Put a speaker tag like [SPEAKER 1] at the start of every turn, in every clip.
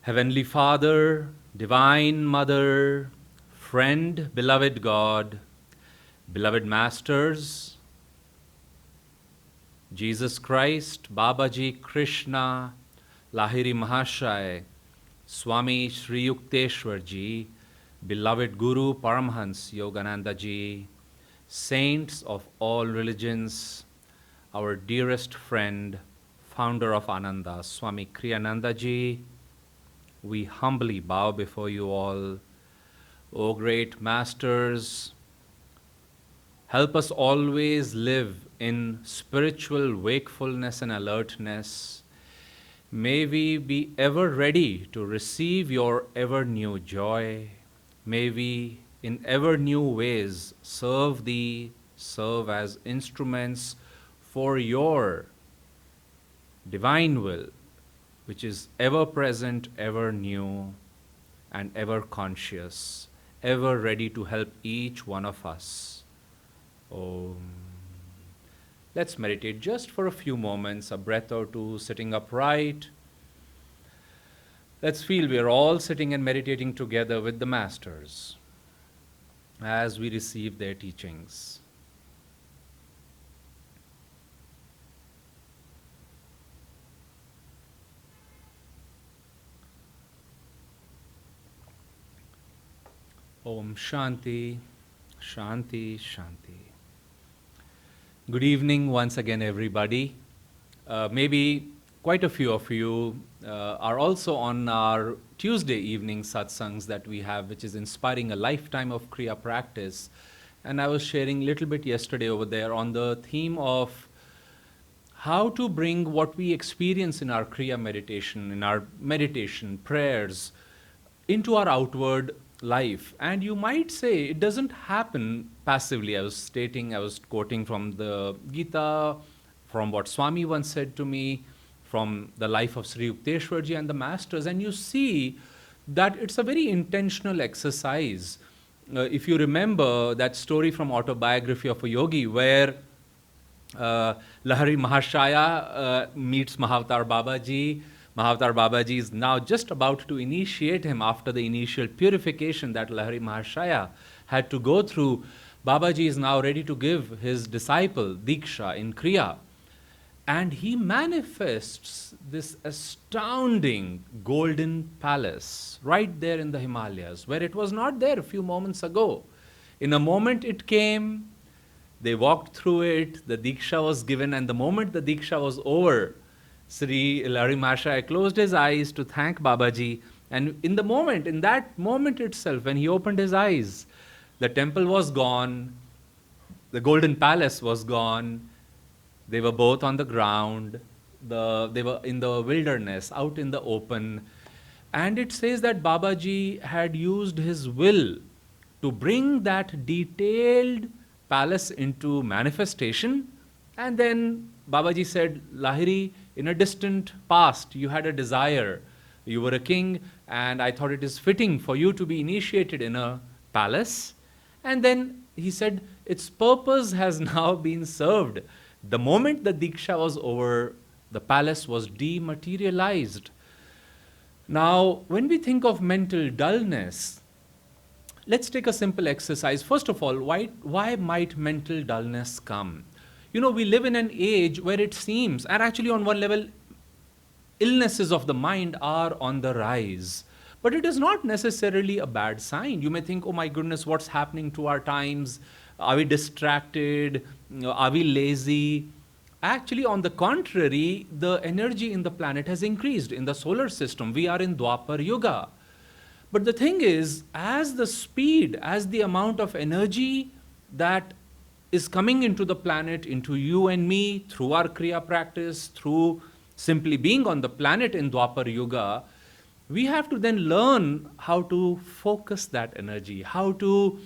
[SPEAKER 1] Heavenly Father, Divine Mother, friend, beloved God, beloved Masters, Jesus Christ, Babaji, Krishna, Lahiri Mahashaya, Swami Sri Yukteswar Ji, beloved Guru Paramhansa Yogananda Ji, saints of all religions, our dearest friend, founder of Ananda, Swami Kriyananda Ji, we humbly bow before you all. O great Masters, help us always live in spiritual wakefulness and alertness. May we be ever ready to receive your ever new joy. May we in ever new ways serve thee, serve as instruments for your divine will, which is ever present, ever new, and ever conscious, ever ready to help each one of us. Om. Let's meditate just for a few moments, a breath or two, sitting upright. Let's feel we are all sitting and meditating together with the Masters as we receive their teachings. Om Shanti, Shanti, Shanti. Good evening once again, everybody. Maybe quite a few of you are also on our Tuesday evening satsangs that we have, which is inspiring a lifetime of Kriya practice. And I was sharing a little bit yesterday over there on the theme of how to bring what we experience in our Kriya meditation, in our meditation, prayers, into our outward life. And you might say it doesn't happen passively. I was quoting from the Gita, from what Swami once said to me, from the life of Sri Yukteswar Ji and the Masters, and you see that it's a very intentional exercise. If you remember that story from Autobiography of a Yogi, where Lahiri Mahashaya meets Mahavatar Babaji. Mahavatar Babaji is now just about to initiate him after the initial purification that Lahiri Mahashaya had to go through. Babaji is now ready to give his disciple Diksha in Kriya. And he manifests this astounding golden palace right there in the Himalayas, where it was not there a few moments ago. In a moment it came, they walked through it, the Diksha was given, and the moment the Diksha was over, Sri Lahiri Mahashaya closed his eyes to thank Babaji, and in that moment itself, when he opened his eyes, the temple was gone, the golden palace was gone, they were both on the ground, they were in the wilderness, out in the open, and it says that Babaji had used his will to bring that detailed palace into manifestation, and then Babaji said, Lahiri, in a distant past, you had a desire. You were a king, and I thought it is fitting for you to be initiated in a palace. And then he said, its purpose has now been served. The moment the Diksha was over, the palace was dematerialized. Now, when we think of mental dullness, let's take a simple exercise. First of all, why might mental dullness come? You know, we live in an age where it seems, and actually on one level, illnesses of the mind are on the rise. But it is not necessarily a bad sign. You may think, oh my goodness, what's happening to our times? Are we distracted? Are we lazy? Actually, on the contrary, the energy in the planet has increased. In the solar system, we are in Dwapar Yuga. But the thing is, as the amount of energy that is coming into the planet, into you and me, through our Kriya practice, through simply being on the planet in Dwapar Yuga, we have to then learn how to focus that energy, how to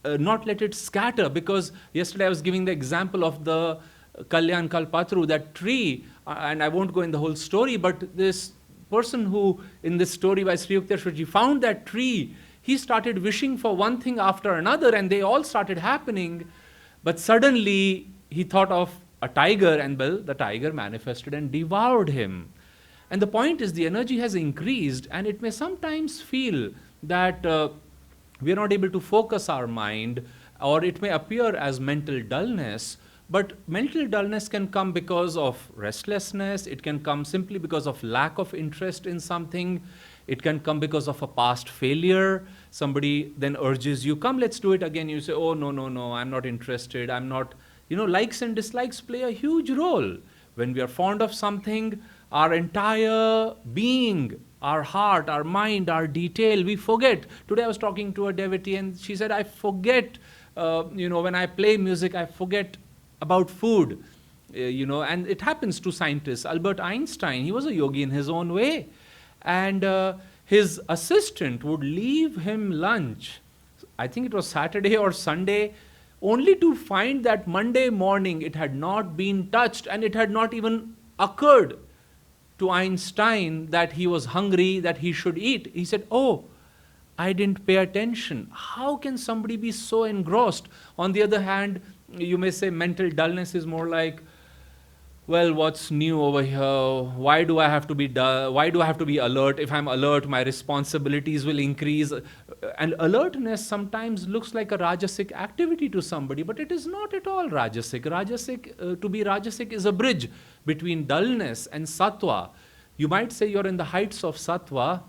[SPEAKER 1] not let it scatter. Because yesterday I was giving the example of the Kalyan Kalpatru, that tree, and I won't go in the whole story, but this person who, in this story by Sri Yukteswar Ji, found that tree, he started wishing for one thing after another, and they all started happening. But suddenly he thought of a tiger, and well, the tiger manifested and devoured him. And the point is, the energy has increased, and it may sometimes feel that we are not able to focus our mind, or it may appear as mental dullness. But mental dullness can come because of restlessness, it can come simply because of lack of interest in something, it can come because of a past failure. Somebody then urges you, come, let's do it again. You say, oh, no, no, no, I'm not interested, I'm not. Likes and dislikes play a huge role. When we are fond of something, our entire being, our heart, our mind, our detail, we forget. Today I was talking to a devotee and she said, I forget, when I play music, I forget about food. And it happens to scientists. Albert Einstein, he was a yogi in his own way. And his assistant would leave him lunch, I think it was Saturday or Sunday, only to find that Monday morning it had not been touched, and it had not even occurred to Einstein that he was hungry, that he should eat. He said, oh, I didn't pay attention. How can somebody be so engrossed? On the other hand, you may say mental dullness is more like, well, what's new over here? Why do I have to be dull? Why do I have to be alert? If I'm alert, my responsibilities will increase. And alertness sometimes looks like a Rajasic activity to somebody, but it is not at all Rajasic. To be Rajasic is a bridge between dullness and Sattva. You might say you're in the heights of Sattva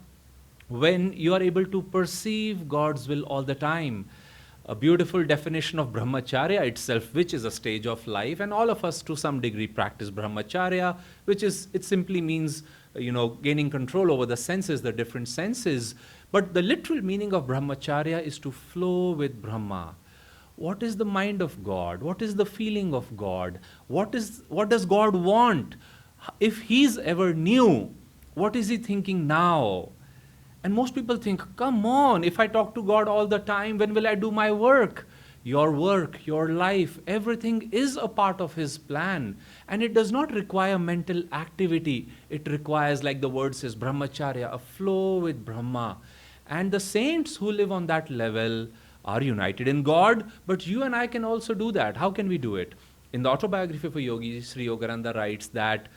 [SPEAKER 1] when you are able to perceive God's will all the time. A beautiful definition of brahmacharya itself, which is a stage of life, and all of us to some degree practice brahmacharya, it simply means, gaining control over the senses, the different senses. But the literal meaning of brahmacharya is to flow with Brahma. What is the mind of God? What is the feeling of God? What does God want? If He's ever new, what is He thinking now? And most people think, come on, if I talk to God all the time, when will I do my work? Your work, your life, everything is a part of His plan. And it does not require mental activity. It requires, like the word says, brahmacharya, a flow with Brahma. And the saints who live on that level are united in God, but you and I can also do that. How can we do it? In the autobiography of a yogi, Sri Yogananda writes that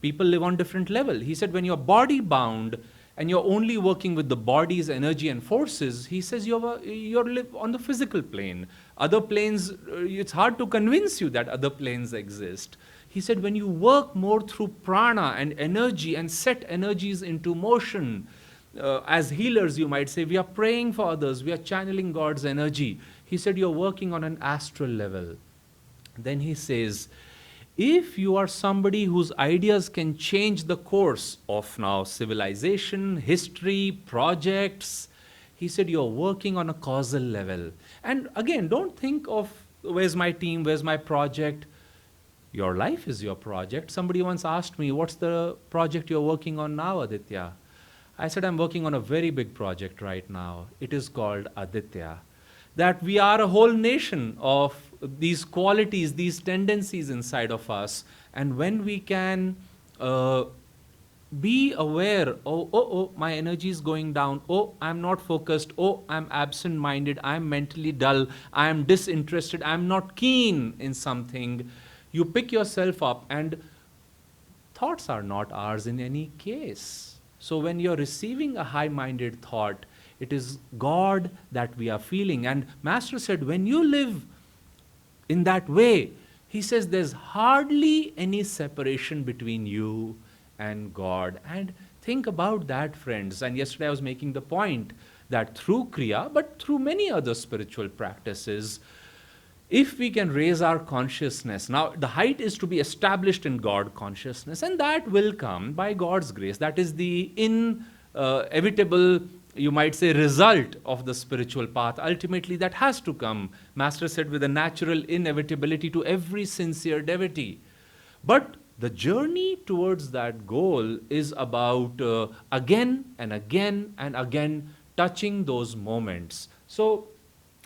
[SPEAKER 1] people live on different level. He said, when you're body bound, and you're only working with the body's energy and forces, he says you're live on the physical plane. Other planes, it's hard to convince you that other planes exist. He said when you work more through prana and energy and set energies into motion, as healers you might say, we are praying for others, we are channeling God's energy. He said you're working on an astral level. Then he says, if you are somebody whose ideas can change the course of now civilization, history, projects, he said you're working on a causal level. And again, don't think of where's my team, where's my project. Your life is your project. Somebody once asked me, what's the project you're working on now, Aditya? I said, I'm working on a very big project right now. It is called Aditya. That we are a whole nation of these qualities, these tendencies inside of us. And when we can be aware, oh, my energy is going down, oh, I'm not focused, oh, I'm absent-minded, I'm mentally dull, I'm disinterested, I'm not keen in something, you pick yourself up, and thoughts are not ours in any case. So when you're receiving a high-minded thought, it is God that we are feeling. And Master said, when you live in that way, he says there's hardly any separation between you and God. And think about that, friends. And yesterday I was making the point that through Kriya, but through many other spiritual practices, if we can raise our consciousness, now the height is to be established in God consciousness, and that will come by God's grace. That is the inevitable, you might say, result of the spiritual path. Ultimately, that has to come. Master said with a natural inevitability to every sincere devotee. But the journey towards that goal is about again and again and again touching those moments. So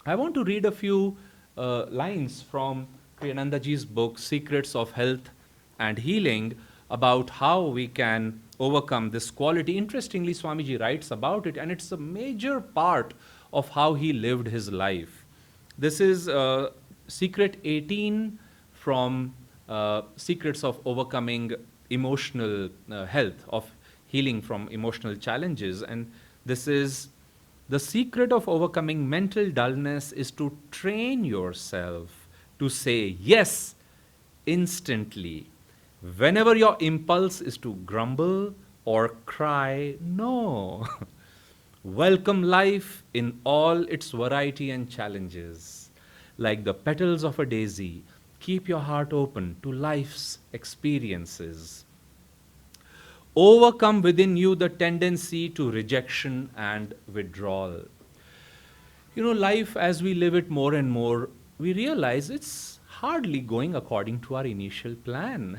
[SPEAKER 1] I want to read a few lines from Kriyanandaji's book, Secrets of Health and Healing, about how we can overcome this quality. Interestingly, Swamiji writes about it, and it's a major part of how he lived his life. This is Secret 18 from Secrets of Overcoming Emotional Health, of healing from emotional challenges. And this is the secret of overcoming mental dullness is to train yourself to say yes instantly. Whenever your impulse is to grumble or cry, no. Welcome life in all its variety and challenges. Like the petals of a daisy, keep your heart open to life's experiences. Overcome within you the tendency to rejection and withdrawal. Life as we live it more and more, we realize it's hardly going according to our initial plan.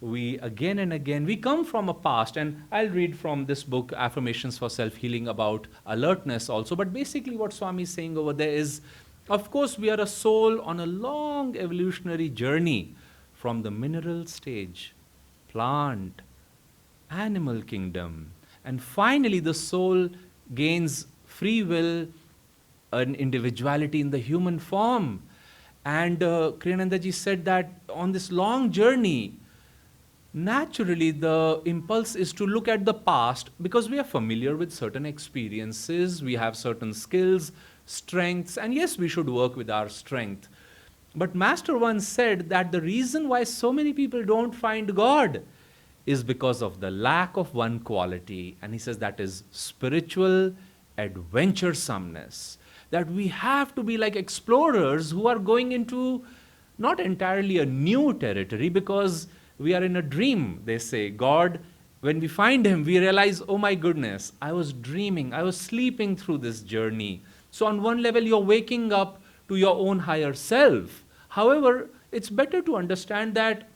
[SPEAKER 1] We again and again, we come from a past, and I'll read from this book, Affirmations for Self-Healing, about alertness also. But basically what Swami is saying over there is, of course, we are a soul on a long evolutionary journey from the mineral stage, plant, animal kingdom, and finally the soul gains free will, an individuality in the human form. And Kriyananda ji said that on this long journey, naturally the impulse is to look at the past because we are familiar with certain experiences, we have certain skills, strengths, and yes, we should work with our strength. But Master once said that the reason why so many people don't find God is because of the lack of one quality. And he says that is spiritual adventuresomeness. That we have to be like explorers who are going into not entirely a new territory, because we are in a dream, they say. God, when we find him, we realize, oh my goodness, I was dreaming, I was sleeping through this journey. So on one level, you're waking up to your own higher self. However, it's better to understand that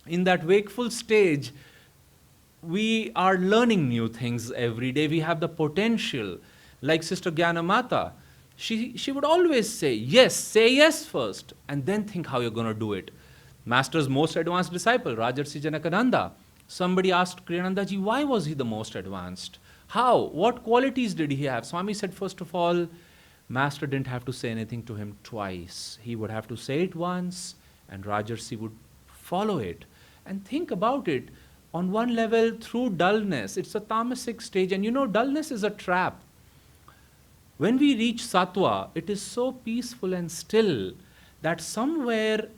[SPEAKER 1] in that wakeful stage, we are learning new things every day. We have the potential. Like Sister Gyanamata, she would always say yes first, and then think how you're going to do it. Master's most advanced disciple, Rajarsi Janakananda. Somebody asked Kriyananda ji, why was he the most advanced? How? What qualities did he have? Swami said, first of all, Master didn't have to say anything to him twice. He would have to say it once, and Rajarsi would follow it. And think about it. On one level, through dullness, it's a tamasic stage, and dullness is a trap. When we reach sattva, it is so peaceful and still that somewhere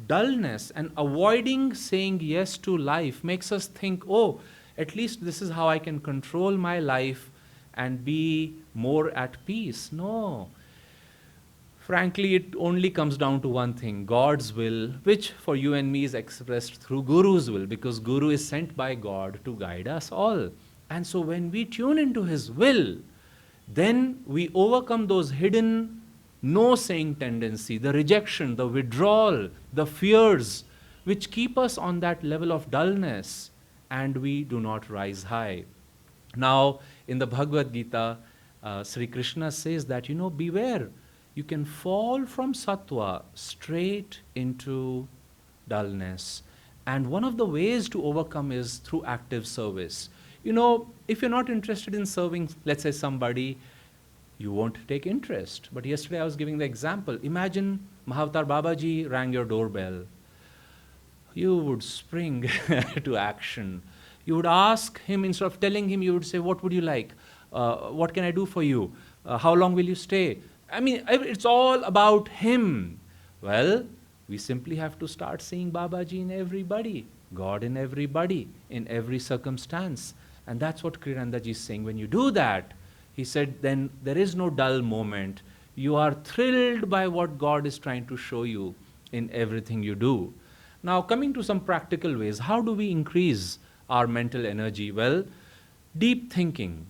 [SPEAKER 1] dullness and avoiding saying yes to life makes us think, oh, at least this is how I can control my life and be more at peace. No. Frankly, it only comes down to one thing, God's will, which for you and me is expressed through Guru's will, because Guru is sent by God to guide us all. And so when we tune into his will, then we overcome those hidden no-saying tendency, the rejection, the withdrawal, the fears, which keep us on that level of dullness, and we do not rise high. Now, in the Bhagavad Gita, Sri Krishna says that, beware, you can fall from sattva straight into dullness. And one of the ways to overcome is through active service. If you're not interested in serving, let's say, somebody, you won't take interest. But yesterday I was giving the example. Imagine Mahavatar Babaji rang your doorbell. You would spring to action. You would ask him, instead of telling him, you would say, what would you like? What can I do for you? How long will you stay? I mean, it's all about him. Well, we simply have to start seeing Babaji in everybody, God in everybody, in every circumstance. And that's what Kriyananda ji is saying. When you do that, he said, then there is no dull moment. You are thrilled by what God is trying to show you in everything you do. Now, coming to some practical ways, how do we increase our mental energy? Well, deep thinking,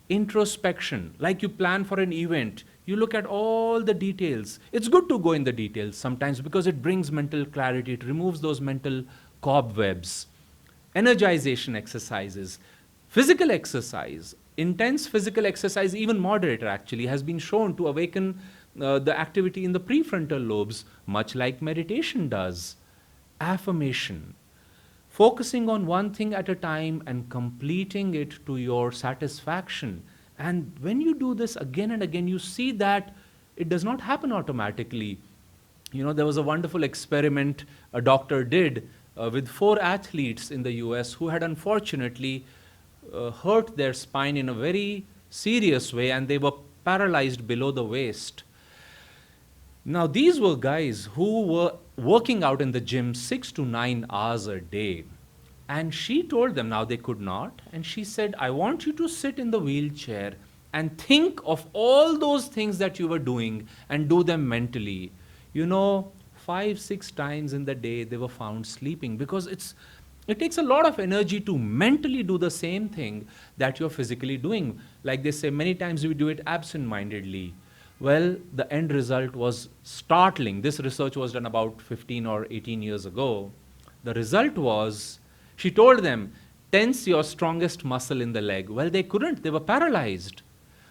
[SPEAKER 1] introspection, like you plan for an event, you look at all the details. It's good to go in the details sometimes because it brings mental clarity, it removes those mental cobwebs. Energization exercises, physical exercise, intense physical exercise, even moderate actually, has been shown to awaken the activity in the prefrontal lobes, much like meditation does. Affirmation, focusing on one thing at a time and completing it to your satisfaction. And when you do this again and again, you see that it does not happen automatically. There was a wonderful experiment a doctor did with 4 athletes in the US who had unfortunately hurt their spine in a very serious way, and they were paralyzed below the waist. Now, these were guys who were working out in the gym 6 to 9 hours a day. And she told them, now they could not, and she said, I want you to sit in the wheelchair and think of all those things that you were doing and do them mentally. You know, 5, 6 times in the day they were found sleeping, because it takes a lot of energy to mentally do the same thing that you're physically doing. Like they say, many times we do it absent-mindedly. Well, the end result was startling. This research was done about 15 or 18 years ago. The result was, she told them, tense your strongest muscle in the leg. Well, they couldn't. They were paralyzed.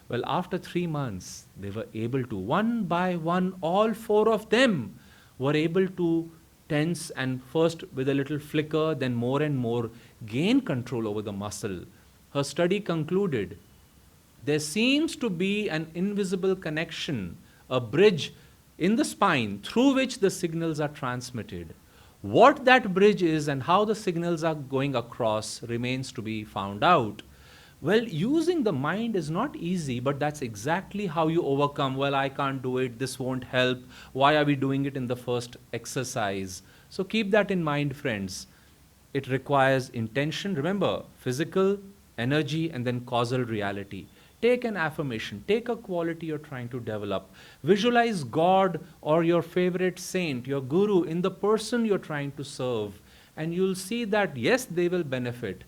[SPEAKER 1] Well, after 3 months, they were able to, one by one, all 4 of them were able to tense, and first with a little flicker, then more and more gain control over the muscle. Her study concluded, there seems to be an invisible connection, a bridge in the spine through which the signals are transmitted. What that bridge is and how the signals are going across remains to be found out. Well, using the mind is not easy, but that's exactly how you overcome, well, I can't do it, this won't help, why are we doing it in the first exercise? So keep that in mind, friends. It requires intention. Remember, physical, energy, and then causal reality. Take an affirmation, take a quality you're trying to develop. Visualize God or your favorite saint, your guru, in the person you're trying to serve. And you'll see that, yes, they will benefit.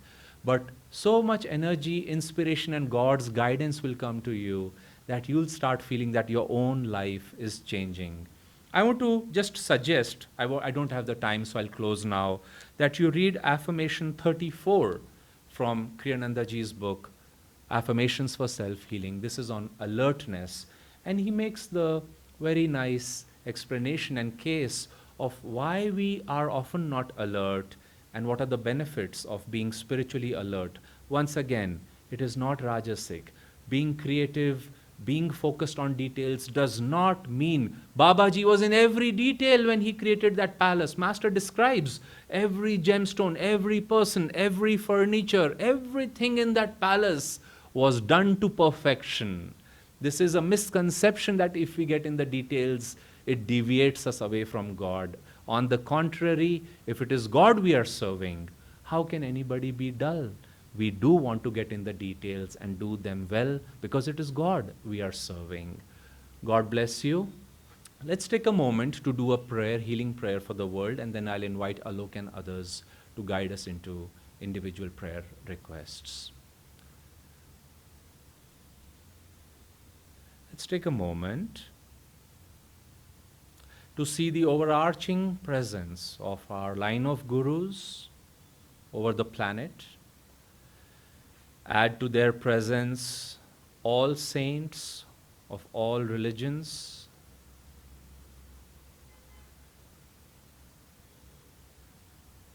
[SPEAKER 1] But so much energy, inspiration, and God's guidance will come to you that you'll start feeling that your own life is changing. I want to just suggest, I don't have the time, so I'll close now, that you read Affirmation 34 from Kriyanandaji's book, Affirmations for Self-Healing. This is on alertness. And he makes the very nice explanation and case of why we are often not alert and what are the benefits of being spiritually alert. Once again, it is not rajasic. Being creative, being focused on details does not mean Babaji was in every detail when he created that palace. Master describes every gemstone, every person, every furniture, everything in that palace was done to perfection. This is a misconception that if we get in the details, it deviates us away from God. On the contrary, if it is God we are serving, how can anybody be dull? We do want to get in the details and do them well because it is God we are serving. God bless you. Let's take a moment to do a prayer, healing prayer for the world, and then I'll invite Alok and others to guide us into individual prayer requests. Let's take a moment to see the overarching presence of our line of gurus over the planet. Add to their presence all saints of all religions.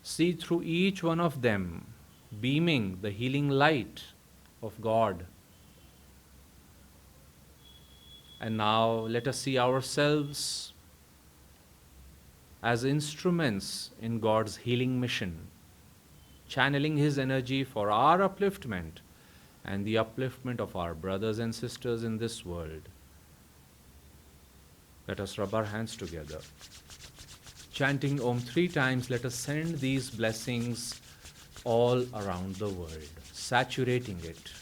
[SPEAKER 1] See through each one of them, beaming the healing light of God. And now let us see ourselves as instruments in God's healing mission, channeling His energy for our upliftment and the upliftment of our brothers and sisters in this world. Let us rub our hands together. Chanting Om 3 times, let us send these blessings all around the world, saturating it.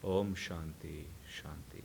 [SPEAKER 1] Om Shanti, Shanti.